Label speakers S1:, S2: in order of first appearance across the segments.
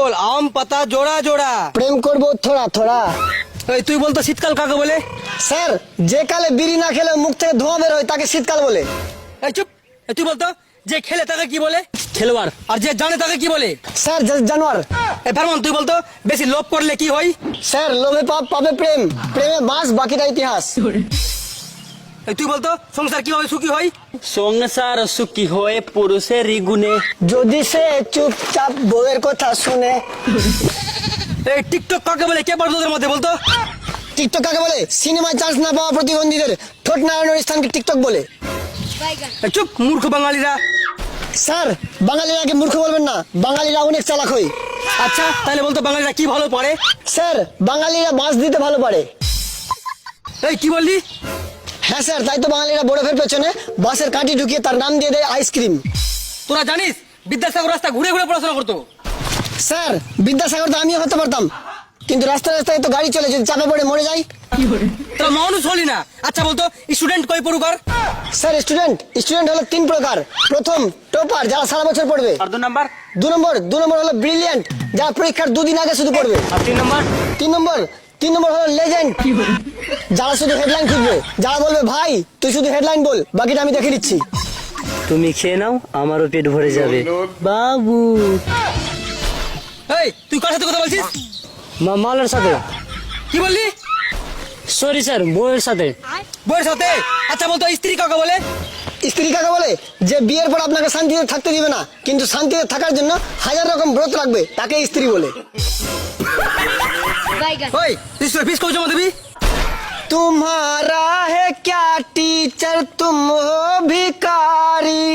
S1: বল আম পাতা জোড়া জোড়া।
S2: প্রেম করব থোড়া থোড়া।
S1: এই তুই বলতো শীতকাল কাকে বলে?
S2: স্যার, যে কালে বিড়ি না খেলে মুখ থেকে ধোঁয়া বের হয় তাকে শীতকাল বলে।
S1: এই চুপ। এই তুই বলতো যে খেলে তাকে কি বলে? খেলোয়াড়। আর যে জানে তাকে কি বলে?
S2: স্যার, জানোয়ার।
S1: এই ফারমান তুই বলতো বেশি লোভ করলে কি হয়?
S2: স্যার, লোভে পাপ পাবে প্রেম, প্রেমে বাস বাকিটা ইতিহাস।
S1: এই তুই বলতো সংসার কিভাবে সুখী হয়?
S3: সংসার সুখী হয়ে পুরুষের গুণে।
S2: যদি সে চুপচাপ বউয়ের কথা শুনে।
S1: এই টিকটক কাকে বলে? কে পারবে তোদের মধ্যে বলতো?
S2: টিকটক কাকে বলে? সিনেমায় চান্স না পাওয়া প্রতিবন্ধীদের ঠোঁট নাড়ানোর স্থানকে টিকটক বলে।
S1: এই চুপ মূর্খ বাঙালিরা।
S2: স্যার, বাঙালিরাকে মূর্খ বলবেন না, বাঙালিরা অনেক চালাক হয়।
S1: আচ্ছা তাহলে বলতো বাঙালিরা কি ভালো পারে?
S2: স্যার, বাঙালিরা বাঁশ দিতে ভালো পারে।
S1: এই কি বললি?
S2: হ্যাঁ স্যার, তাই তো বাঙালিরা বরফের পেছনে বাঁশের কাঠি ঢুকিয়ে তার নাম দিয়ে দেয় আইসক্রিম।
S1: তোরা জানিস বিদ্যাসাগর রাস্তা ঘুরে ঘুরে পড়াশোনা করতো?
S2: স্যার, বিদ্যাসাগর তো আমিও হতে পারতাম, কিন্তু রাস্তায় রাস্তায় তো গাড়ি চলে, যদি চাপে পড়ে মরে যাই।
S1: তোরা মানুষ হলি না। আচ্ছা বলতো স্টুডেন্ট কয় প্রকার?
S2: স্যার, স্টুডেন্ট হলো 3 প্রকার। প্রথম, টপার, যারা সারা বছর পড়বে।
S3: আর 2 নাম্বার?
S2: 2 নম্বর হলো ব্রিলিয়ান্ট, যারা পরীক্ষার 2 দিন আগে শুধু পড়বে।
S3: আর 3 নাম্বার?
S2: 3 নম্বর হলো লেজেন্ড, যারা শুধু হেডলাইন খুঁজবে, যারা বলবে ভাই তুই শুধু হেডলাইন বল, বাকিটা আমি দেখে দিচ্ছি।
S3: তুমি খেয়ে নাও, আমারও পেট ভরে যাবে বাবু।
S1: এই তুই কার সাথে কথা বলছিস?
S3: মামালের সাথে।
S1: কি বললি?
S3: সরি স্যার, বউয়ের সাথে।
S1: বউয়ের সাথে? আচ্ছা বলতো স্ত্রী কাকে বলে?
S2: স্ত্রী কাকে বলে? যে বিয়ের পর আপনাকে শান্তিতে থাকতে দিবে না, কিন্তু শান্তিতে থাকার জন্য 1000 রকম ব্রত রাখবে, তাকে স্ত্রী বলে।
S1: ওই তুই ফিস কও জমা দিবি?
S2: तुम्हारा है क्या टीचर, तुम हो भिखारी,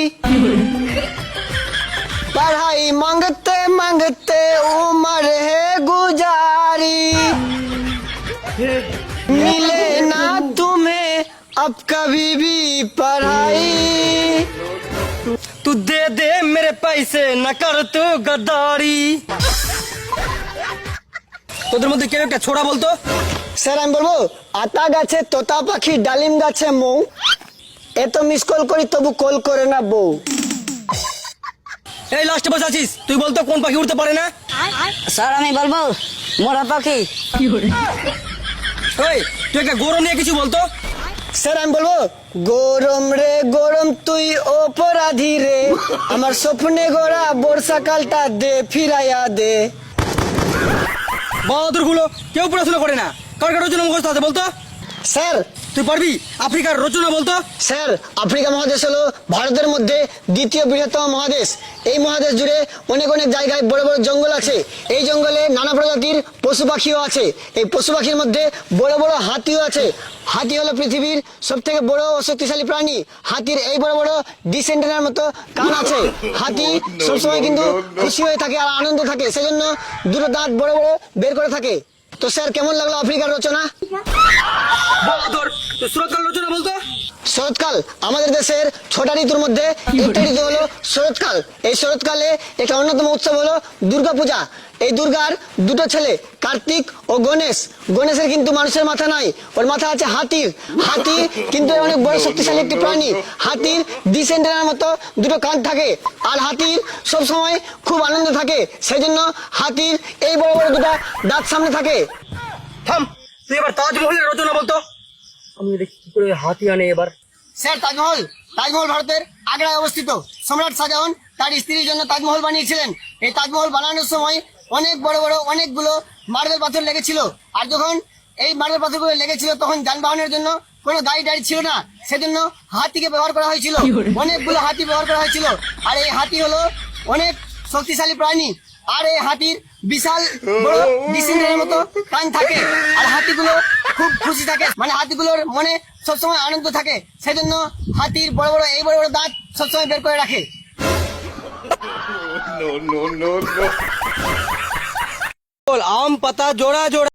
S2: पढ़ाई मांगते मांगते उम्र है गुजारी, मिले ना तुम्हें अब कभी भी पढ़ाई।
S1: तू दे दे मेरे पैसे न कर तू गद्दारी। তোদের মধ্যে কেউ একটা ছোড়া বলতো?
S2: স্যার, আমি বলবো আতা গাছে তোতা পাখি, ডালিম গাছে মৌ, এত মিস কল করি তবু কল করে না বউ।
S1: এই লাস্টে বসে আছিস, তুই বলতো কোন পাখি উড়তে পারে না?
S3: স্যার, আমি বলবো মোরা পাখি।
S1: ওই তুই একটা গরু নিয়ে কিছু বলতো?
S2: স্যার, আমি বলবো গরম রে গরম তুই অপরাধী রে, আমার স্বপ্নে গোড়া বর্ষাকালটা দে ফিরাইয়া দে।
S1: বাহাদুর গুলো কেউ পড়াশোনা করে না, কার কার রচনা মুখস্থ আছে বলতো?
S2: স্যার,
S1: তুই পারবি আফ্রিকার রচনা বলতো?
S2: স্যার, আফ্রিকা মহাদেশ হলো ভারতের মধ্যে দ্বিতীয় বৃহত্তম মহাদেশ। এই মহাদেশ জুড়ে অনেক অনেক জায়গায় বড় বড় জঙ্গল আছে। এই জঙ্গলে নানা প্রজাতির পশু পাখিও আছে। এই পশু পাখির মধ্যে বড় বড় হাতিও আছে। হাতি হলো পৃথিবীর সব থেকে বড় ও শক্তিশালী প্রাণী। হাতির এই বড় বড় ডিসেন্ডারের মতো কান আছে। হাতি সবসময় কিন্তু খুশি হয়ে থাকে আর আনন্দ থাকে, সেজন্য দুটো দাঁত বড় বড় বের করে থাকে। তো স্যার, কেমন লাগলো আফ্রিকার রচনা?
S1: বাহাদুর তুই সুরতকাল রচনা বলতো?
S2: শরৎকাল আমাদের দেশের 6টা ঋতুর মধ্যে একটা ঋতু হলো শরৎকাল। এই শরৎকালে একটা অন্যতম উৎসব হলো দুর্গাপূজা। এই দুর্গার 2টো ছেলে, কার্তিক ও গণেশ। গণেশের কিন্তু মানুষের মাথা নাই, ওর মাথা আছে হাতির। হাতি কিন্তু অনেক বড় শক্তিশালী একটি প্রাণী। হাতির ডিসেন্ডারের মতো 2টো কান থাকে, আর হাতির সবসময় খুব আনন্দ থাকে, সেই জন্য হাতির এই বড় বড় 2টা দাঁত সামনে থাকে।
S1: থাম, তুই এবার তাজমহলের রচনা বলতো?
S3: আমি দেখি কি করে হাতি আনে এবার।
S2: স্যার, তাজমহল ভারতের আগ্রায় অবস্থিত। সম্রাট শাহজাহান তার স্ত্রীর জন্য তাজমহল বানিয়েছিলেন। এই তাজমহল বানানোর সময় অনেক বড় বড় অনেকগুলো মার্বেল পাথর লেগেছিল। আর যখন এই মার্বেল পাথরগুলো লেগেছিল তখন যানবাহনের জন্য কোনো গাড়ি ছিল না, সেজন্য হাতিকে ব্যবহার করা হয়েছিল। অনেকগুলো হাতি ব্যবহার করা হয়েছিল। আর এই হাতি হলো অনেক শক্তিশালী প্রাণী। আর এই হাতির বিশাল বড় ডিসেন্ডারের মতো কান থাকে। আর হাতিগুলো খুব খুশি থাকে, মানে হাতিগুলোর মনে সবসময় আনন্দ থাকে, সেজন্য হাতির বড় বড় এই বড় বড় দাঁত সবসময় বের করে রাখে।
S1: বল আম পাতা জোড়া জোড়া।